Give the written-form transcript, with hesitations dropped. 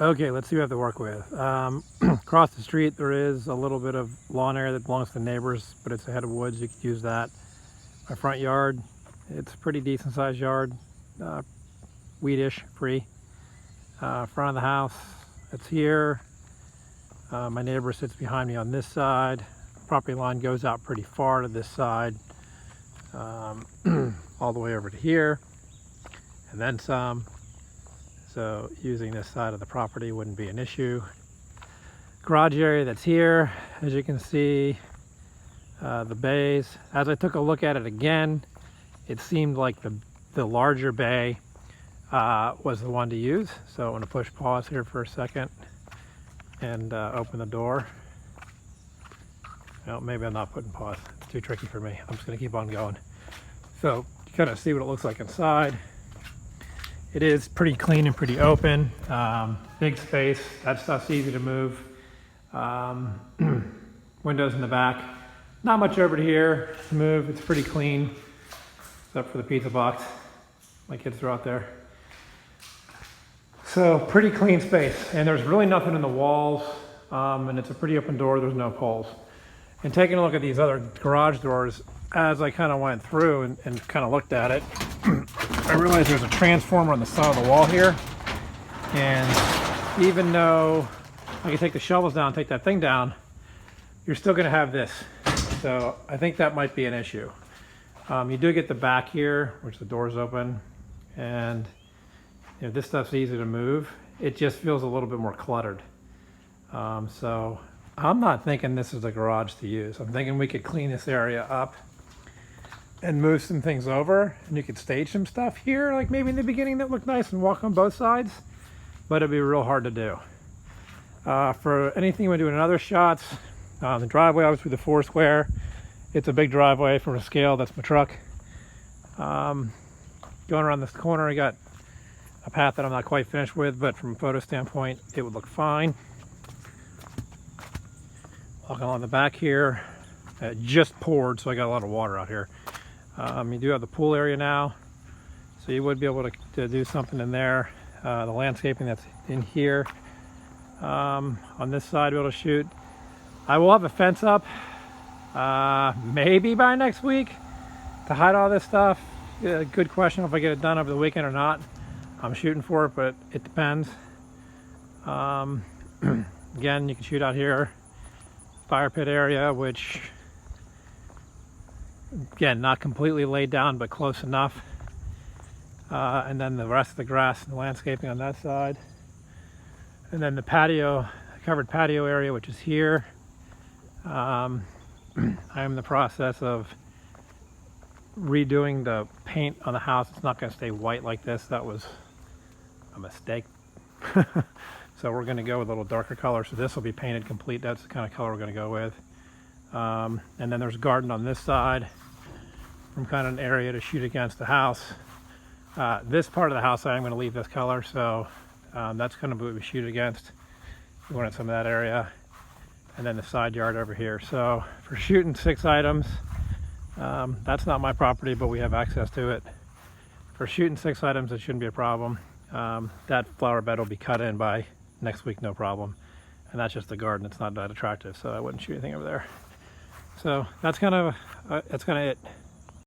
Okay, let's see what we have to work with. Across the street there is a little bit of lawn area that belongs to the neighbors, but it's a head of woods. You could use that. My front yard, it's a pretty decent sized yard, weedish free. Front of the house, it's here. My neighbor sits behind me on this side. Property line goes out pretty far to this side, all the way over to here, and then some. So using this side of the property wouldn't be an issue. Garage area that's here, as you can see, the bays. As I took a look at it again, it seemed like the larger bay was the one to use. So I'm going to push pause here for a second and open the door. No, maybe I'm not putting pause. It's too tricky for me. I'm just going to keep on going. So you kind of see what it looks like inside. It is pretty clean and pretty open. Big space. That stuff's easy to move. Windows in the back. Not much over here to move. It's pretty clean, except for the pizza box. My kids are out there. So pretty clean space. And there's really nothing in the walls. And it's a pretty open door. There's no poles. And taking a look at these other garage doors, as I kind of went through and kind of looked at it, I realized there's a transformer on the side of the wall here. And even though I can take the shovels down, take that thing down, you're still going to have this. So I think that might be an issue. You do get the back here, which the door's open, and you know, this stuff's easy to move. It just feels a little bit more cluttered. So I'm not thinking this is a garage to use. I'm thinking we could clean this area up and move some things over, and you could stage some stuff here, like maybe in the beginning that looked nice, and walk on both sides, but it'd be real hard to do. For anything we're doing in other shots, the driveway, obviously the four square, it's a big driveway from a scale, that's my truck. Going around this corner, I got a path that I'm not quite finished with, but from a photo standpoint, it would look fine. Walking along the back here, it just poured, so I got a lot of water out here. You do have the pool area now, so you would be able to do something in there. The landscaping that's in here. On this side, be able to shoot. I will have a fence up, maybe by next week, to hide all this stuff. Good question if I get it done over the weekend or not. I'm shooting for it, but it depends. Again, you can shoot out here. Fire pit area, which again, not completely laid down, but close enough. And then the rest of the grass and the landscaping on that side. And then the patio, covered patio area, which is here. I am in the process of redoing the paint on the house. It's not going to stay white like this. That was a mistake. So we're going to go with a little darker color. So this will be painted complete. That's the kind of color we're going to go with. And then there's a garden on this side from kind of an area to shoot against the house. This part of the house I am going to leave this color, so that's kind of what we shoot against. We wanted some of that area. And then the side yard over here. So for shooting 6 items, that's not my property, but we have access to it. For shooting 6 items, it shouldn't be a problem. That flower bed will be cut in by next week, no problem. And that's just the garden. It's not that attractive, so I wouldn't shoot anything over there. So that's kind of it.